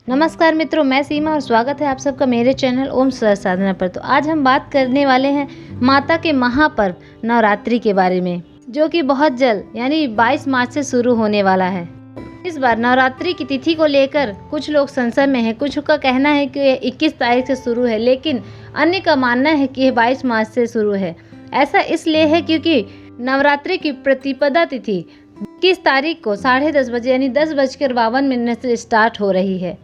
नमस्कार मित्रों, मैं सीमा और स्वागत है आप सबका मेरे चैनल ओम सहज साधना पर। तो आज हम बात करने वाले हैं माता के महापर्व नवरात्रि के बारे में, जो कि बहुत जल्द यानी 22 मार्च से शुरू होने वाला है। इस बार नवरात्रि की तिथि को लेकर कुछ लोग संशय में हैं। कुछ का कहना है कि यह 21 तारीख से शुरू है, लेकिन अन्य का मानना है कि यह 22 मार्च से शुरू है। ऐसा इसलिए है क्योंकि नवरात्रि की प्रतिपदा तिथि 21 तारीख को 10:30 बजे यानी 10:52 से स्टार्ट हो रही है।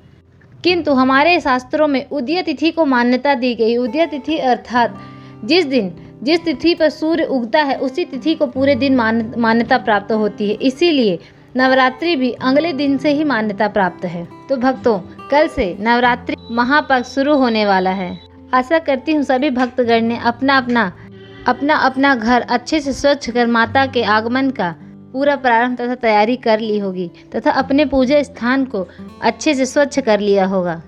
किंतु हमारे शास्त्रों में उदय तिथि को मान्यता दी गई। उदय तिथि अर्थात जिस तिथि पर सूर्य उगता है उसी तिथि को पूरे दिन मान्यता प्राप्त होती है। इसीलिए नवरात्रि भी अगले दिन से ही मान्यता प्राप्त है। तो भक्तों, कल से नवरात्रि महापर्व शुरू होने वाला है। आशा करती हूँ सभी भक्तगण ने अपना घर अच्छे से स्वच्छ कर माता के आगमन का पूरा प्रारंभ तथा तैयारी कर ली होगी तथा अपने पूजा स्थान को अच्छे से स्वच्छ कर लिया होगा।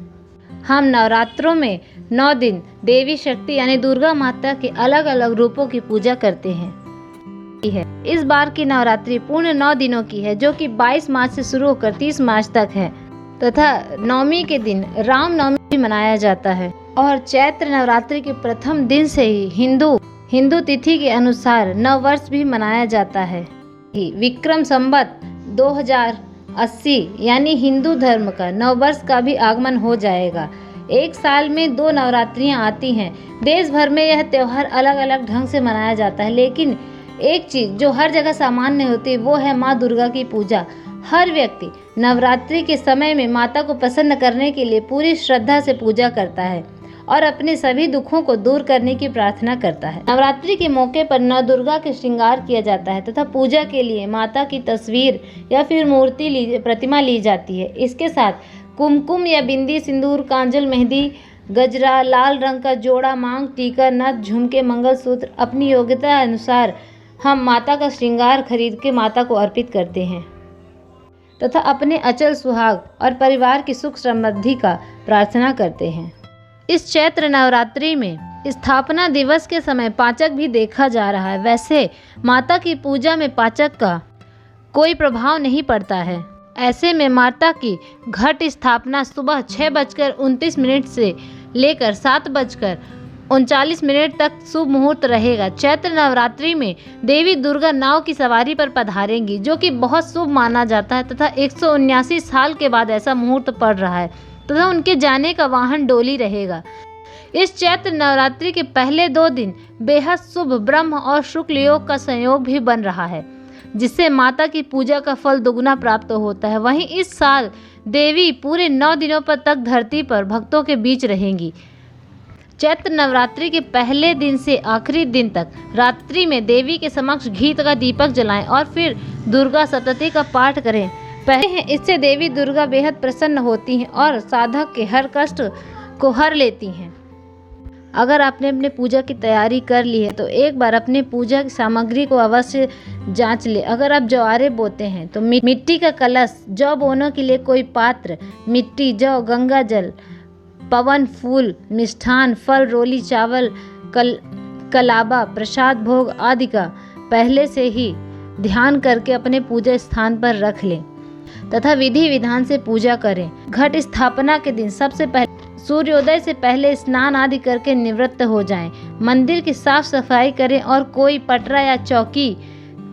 हम नवरात्रों में 9 दिन देवी शक्ति यानी दुर्गा माता के अलग अलग रूपों की पूजा करते हैं। इस बार की नवरात्रि पूर्ण 9 दिनों की है, जो कि 22 मार्च से शुरू होकर 30 मार्च तक है तथा नवमी के दिन राम नवमी भी मनाया जाता है। और चैत्र नवरात्रि के प्रथम दिन से ही हिंदू तिथि के अनुसार नव वर्ष भी मनाया जाता है। विक्रम संवत 2080 यानी हिंदू धर्म का नव वर्ष का भी आगमन हो जाएगा। एक साल में 2 नवरात्रियां आती हैं। देश भर में यह त्यौहार अलग अलग ढंग से मनाया जाता है, लेकिन एक चीज़ जो हर जगह सामान्य होती है वो है माँ दुर्गा की पूजा। हर व्यक्ति नवरात्रि के समय में माता को प्रसन्न करने के लिए पूरी श्रद्धा से पूजा करता है और अपने सभी दुखों को दूर करने की प्रार्थना करता है। नवरात्रि के मौके पर नव दुर्गा के श्रृंगार किया जाता है तथा पूजा के लिए माता की तस्वीर या फिर प्रतिमा ली जाती है। इसके साथ कुमकुम या बिंदी, सिंदूर, कांजल, मेहंदी, गजरा, लाल रंग का जोड़ा, मांग टीका, नथ, झुमके, मंगलसूत्र अपनी योग्यता अनुसार हम माता का श्रृंगार खरीद के माता को अर्पित करते हैं तथा अपने अचल सुहाग और परिवार की सुख समृद्धि का प्रार्थना करते हैं। इस चैत्र नवरात्रि में स्थापना दिवस के समय पाचक भी देखा जा रहा है। वैसे माता की पूजा में पाचक का कोई प्रभाव नहीं पड़ता है। ऐसे में माता की घट स्थापना सुबह 6:29 से लेकर 7:39 तक शुभ मुहूर्त रहेगा। चैत्र नवरात्रि में देवी दुर्गा नाव की सवारी पर पधारेंगी, जो कि बहुत शुभ माना जाता है तथा 179 साल के बाद ऐसा मुहूर्त पड़ रहा है तथा उनके जाने का वाहन डोली रहेगा। इस चैत्र नवरात्रि के पहले 2 दिन बेहद शुभ ब्रह्म और शुक्ल योग का संयोग भी बन रहा है, जिससे माता की पूजा का फल दुगना प्राप्त होता है। वहीं इस साल देवी पूरे 9 दिनों तक धरती पर भक्तों के बीच रहेंगी। चैत्र नवरात्रि के पहले दिन से आखिरी दिन तक रात्रि में देवी के समक्ष घी का दीपक जलाएं और फिर दुर्गा सप्तशती का पाठ करें। पहले हैं, इससे देवी दुर्गा बेहद प्रसन्न होती हैं और साधक के हर कष्ट को हर लेती हैं। अगर आपने अपने पूजा की तैयारी कर ली है तो एक बार अपने पूजा की सामग्री को अवश्य जांच ले। अगर आप ज्वारे बोते हैं तो मिट्टी का कलश, जौ बोने के लिए कोई पात्र, मिट्टी, जौ, गंगा जल, पवन फूल, मिष्ठान, फल, रोली, चावल, कलाबा, प्रसाद, भोग आदि का पहले से ही ध्यान करके अपने पूजा स्थान पर रख लें तथा विधि विधान से पूजा करें। घट स्थापना के दिन सबसे पहले सूर्योदय से पहले स्नान आदि करके निवृत्त हो जाएं। मंदिर की साफ सफाई करें और कोई पटरा या चौकी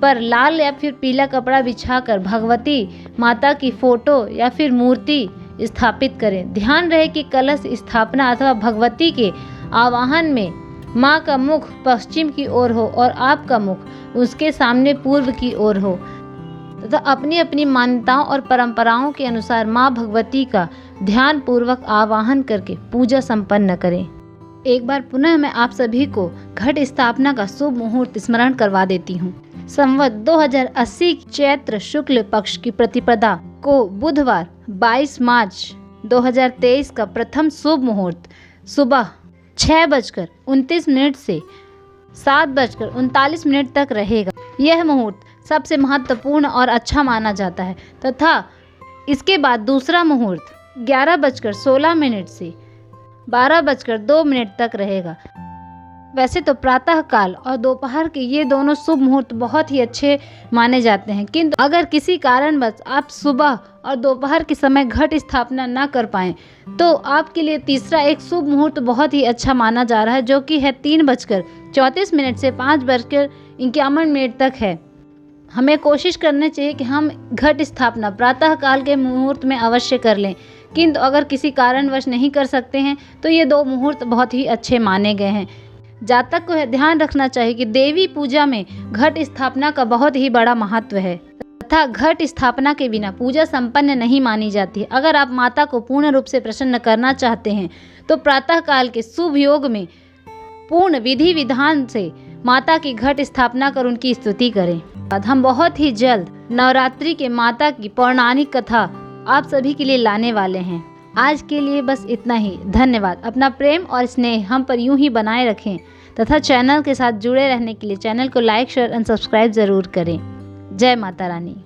पर लाल या फिर पीला कपड़ा बिछाकर भगवती माता की फोटो या फिर मूर्ति स्थापित करें। ध्यान रहे कि कलश स्थापना अथवा भगवती के आवाहन में माँ का मुख पश्चिम की ओर हो और आपका मुख उसके सामने पूर्व की ओर हो तथा अपनी अपनी मान्यताओं और परंपराओं के अनुसार माँ भगवती का ध्यान पूर्वक आवाहन करके पूजा संपन्न करें। एक बार पुनः मैं आप सभी को घट स्थापना का शुभ मुहूर्त स्मरण करवा देती हूँ। संवत 2080 चैत्र शुक्ल पक्ष की प्रतिपदा को बुधवार 22 मार्च 2023 का प्रथम शुभ मुहूर्त सुबह 6:29 से 7:39 तक रहेगा। यह मुहूर्त सबसे महत्वपूर्ण और अच्छा माना जाता है तथा इसके बाद दूसरा मुहूर्त 11:16 से 12:02 तक रहेगा। वैसे तो प्रातः काल और दोपहर के ये दोनों शुभ मुहूर्त बहुत ही अच्छे माने जाते हैं, किंतु अगर किसी कारणवश आप सुबह और दोपहर के समय घट स्थापना ना कर पाएँ तो आपके लिए तीसरा एक शुभ मुहूर्त बहुत ही अच्छा माना जा रहा है, जो कि है 3:34 से 5:51 तक है। हमें कोशिश करनी चाहिए कि हम घट स्थापना प्रातः काल के मुहूर्त में अवश्य कर लें, किंतु अगर किसी कारणवश नहीं कर सकते हैं तो ये 2 मुहूर्त बहुत ही अच्छे माने गए हैं। जातक को ध्यान रखना चाहिए कि देवी पूजा में घट स्थापना का बहुत ही बड़ा महत्व है तथा घट स्थापना के बिना पूजा संपन्न नहीं मानी जाती है। अगर आप माता को पूर्ण रूप से प्रसन्न करना चाहते हैं तो प्रातः काल के शुभ योग में पूर्ण विधि विधान से माता की घट स्थापना कर उनकी स्तुति करें। हम बहुत ही जल्द नवरात्रि के माता की पौराणिक कथा आप सभी के लिए लाने वाले हैं। आज के लिए बस इतना ही। धन्यवाद। अपना प्रेम और स्नेह हम पर यूं ही बनाए रखें तथा चैनल के साथ जुड़े रहने के लिए चैनल को लाइक, शेयर एंड सब्सक्राइब ज़रूर करें। जय माता रानी।